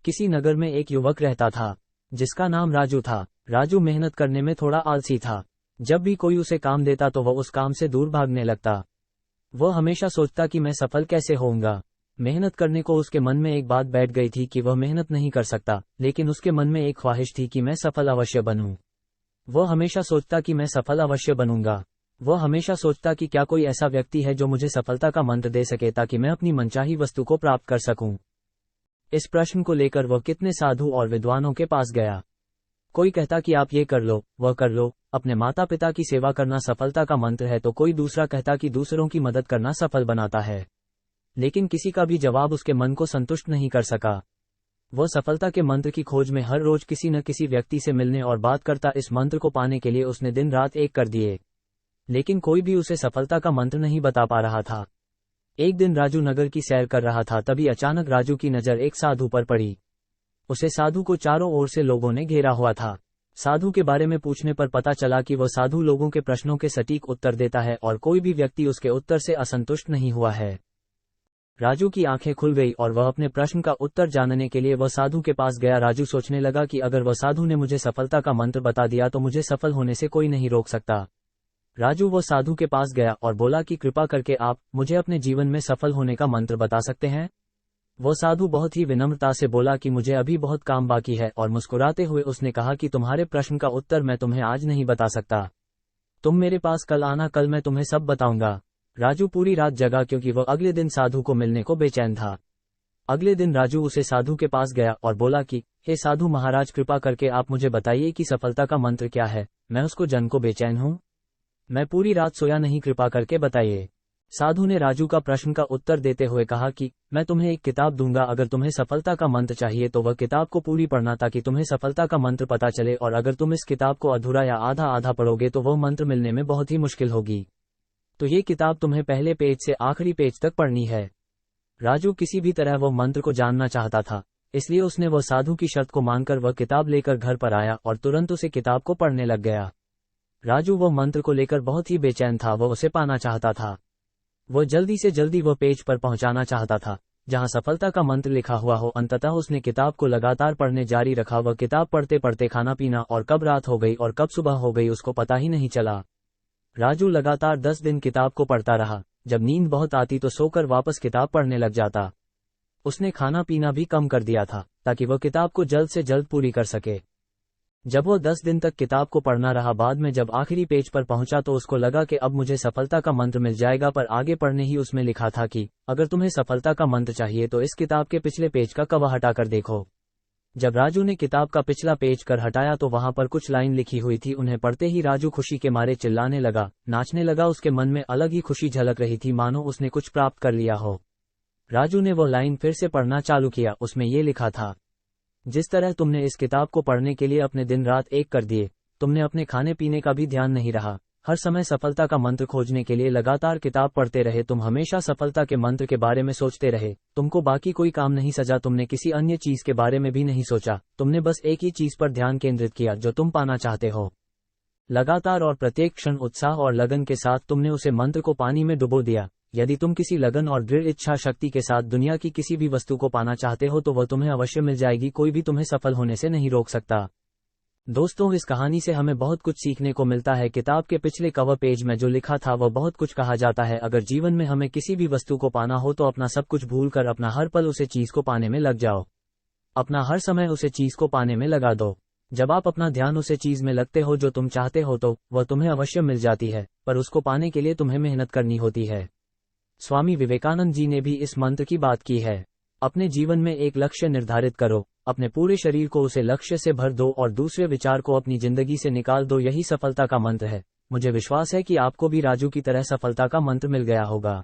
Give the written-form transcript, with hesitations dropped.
किसी नगर में एक युवक रहता था जिसका नाम राजू था। राजू मेहनत करने में थोड़ा आलसी था। जब भी कोई उसे काम देता तो वह उस काम से दूर भागने लगता। वह हमेशा सोचता कि मैं सफल कैसे होऊंगा। मेहनत करने को उसके मन में एक बात बैठ गई थी कि वह मेहनत नहीं कर सकता, लेकिन उसके मन में एक ख्वाहिश थी कि मैं सफल अवश्य बनूं। वह हमेशा सोचता कि मैं सफल अवश्य बनूंगा। वह हमेशा सोचता कि क्या कोई ऐसा व्यक्ति है जो मुझे सफलता का मंत्र दे सके ताकि मैं अपनी मनचाही वस्तु को प्राप्त कर सकूं। इस प्रश्न को लेकर वह कितने साधु और विद्वानों के पास गया। कोई कहता कि आप ये कर लो, वह कर लो, अपने माता पिता की सेवा करना सफलता का मंत्र है, तो कोई दूसरा कहता कि दूसरों की मदद करना सफल बनाता है। लेकिन किसी का भी जवाब उसके मन को संतुष्ट नहीं कर सका। वह सफलता के मंत्र की खोज में हर रोज किसी न किसी व्यक्ति से मिलने और बात करता। इस मंत्र को पाने के लिए उसने दिन रात एक कर दिए, लेकिन कोई भी उसे सफलता का मंत्र नहीं बता पा रहा था। एक दिन राजू नगर की सैर कर रहा था, तभी अचानक राजू की नजर एक साधु पर पड़ी। उसे साधु को चारों ओर से लोगों ने घेरा हुआ था। साधु के बारे में पूछने पर पता चला कि वह साधु लोगों के प्रश्नों के सटीक उत्तर देता है और कोई भी व्यक्ति उसके उत्तर से असंतुष्ट नहीं हुआ है। राजू की आंखें खुल गई और वह अपने प्रश्न का उत्तर जानने के लिए वह साधु के पास गया। राजू सोचने लगा कि अगर वह साधु ने मुझे सफलता का मंत्र बता दिया तो मुझे सफल होने से कोई नहीं रोक सकता। राजू वो साधु के पास गया और बोला कि कृपा करके आप मुझे अपने जीवन में सफल होने का मंत्र बता सकते हैं। वो साधु बहुत ही विनम्रता से बोला कि मुझे अभी बहुत काम बाकी है, और मुस्कुराते हुए उसने कहा कि तुम्हारे प्रश्न का उत्तर मैं तुम्हें आज नहीं बता सकता। तुम मेरे पास कल आना, कल मैं तुम्हें सब बताऊंगा। राजू पूरी रात जगा क्योंकि वह अगले दिन साधु को मिलने को बेचैन था। अगले दिन राजू उसे साधु के पास गया और बोला कि हे साधु महाराज, कृपा करके आप मुझे बताइए कि सफलता का मंत्र क्या है। मैं उसको जन को बेचैन हूँ, मैं पूरी रात सोया नहीं, कृपा करके बताइए। साधु ने राजू का प्रश्न का उत्तर देते हुए कहा कि मैं तुम्हें एक किताब दूंगा, अगर तुम्हें सफलता का मंत्र चाहिए तो वह किताब को पूरी पढ़ना ताकि तुम्हें सफलता का मंत्र पता चले, और अगर तुम इस किताब को अधूरा या आधा आधा पढ़ोगे तो वह मंत्र मिलने में बहुत ही मुश्किल होगी। तो ये किताब तुम्हें पहले पेज से आखिरी पेज तक पढ़नी है। राजू किसी भी तरह वह मंत्र को जानना चाहता था, इसलिए उसने वह साधु की शर्त को मानकर वह किताब लेकर घर पर आया और तुरंत उसे किताब को पढ़ने लग गया। राजू वह मंत्र को लेकर बहुत ही बेचैन था, वह उसे पाना चाहता था। वह जल्दी से जल्दी वह पेज पर पहुंचाना चाहता था जहां सफलता का मंत्र लिखा हुआ हो। अंततः उसने किताब को लगातार पढ़ने जारी रखा। वह किताब पढ़ते पढ़ते खाना पीना और कब रात हो गई और कब सुबह हो गई उसको पता ही नहीं चला। राजू लगातार 10 दिन किताब को पढ़ता रहा। जब नींद बहुत आती तो सोकर वापस किताब पढ़ने लग जाता। उसने खाना पीना भी कम कर दिया था ताकि वह किताब को जल्द से जल्द पूरी कर सके। जब वह 10 दिन तक किताब को पढ़ना रहा, बाद में जब आखिरी पेज पर पहुंचा तो उसको लगा कि अब मुझे सफलता का मंत्र मिल जाएगा, पर आगे पढ़ने ही उसमें लिखा था कि अगर तुम्हें सफलता का मंत्र चाहिए तो इस किताब के पिछले पेज का कवर हटाकर देखो। जब राजू ने किताब का पिछला पेज कर हटाया तो वहां पर कुछ लाइन लिखी हुई थी। उन्हें पढ़ते ही राजू खुशी के मारे चिल्लाने लगा, नाचने लगा। उसके मन में अलग ही खुशी झलक रही थी, मानो उसने कुछ प्राप्त कर लिया हो। राजू ने वो लाइन फिर से पढ़ना चालू किया। उसमें ये लिखा था, जिस तरह तुमने इस किताब को पढ़ने के लिए अपने दिन रात एक कर दिए, तुमने अपने खाने पीने का भी ध्यान नहीं रहा। हर समय सफलता का मंत्र खोजने के लिए लगातार किताब पढ़ते रहे। तुम हमेशा सफलता के मंत्र के बारे में सोचते रहे। तुमको बाकी कोई काम नहीं सजा। तुमने किसी अन्य चीज के बारे में भी नहीं सोचा। तुमने बस एक ही चीज पर ध्यान केंद्रित किया जो तुम पाना चाहते हो। लगातार और प्रत्येक क्षण उत्साह और लगन के साथ तुमने उसे मंत्र को पानी में डुबो दिया। यदि तुम किसी लगन और दृढ़ इच्छा शक्ति के साथ दुनिया की किसी भी वस्तु को पाना चाहते हो तो वह तुम्हें अवश्य मिल जाएगी। कोई भी तुम्हें सफल होने से नहीं रोक सकता। दोस्तों, इस कहानी से हमें बहुत कुछ सीखने को मिलता है। किताब के पिछले कवर पेज में जो लिखा था वह बहुत कुछ कहा जाता है। अगर जीवन में हमें किसी भी वस्तु को पाना हो तो अपना सब कुछ भूल कर अपना हर पल उसे चीज को पाने में लग जाओ। अपना हर समय उसे चीज को पाने में लगा दो। जब आप अपना ध्यान उसे चीज में लगते हो जो तुम चाहते हो तो वह तुम्हें अवश्य मिल जाती है, पर उसको पाने के लिए तुम्हें मेहनत करनी होती है। स्वामी विवेकानंद जी ने भी इस मंत्र की बात की है। अपने जीवन में एक लक्ष्य निर्धारित करो, अपने पूरे शरीर को उसे लक्ष्य से भर दो और दूसरे विचार को अपनी जिंदगी से निकाल दो। यही सफलता का मंत्र है। मुझे विश्वास है कि आपको भी राजू की तरह सफलता का मंत्र मिल गया होगा।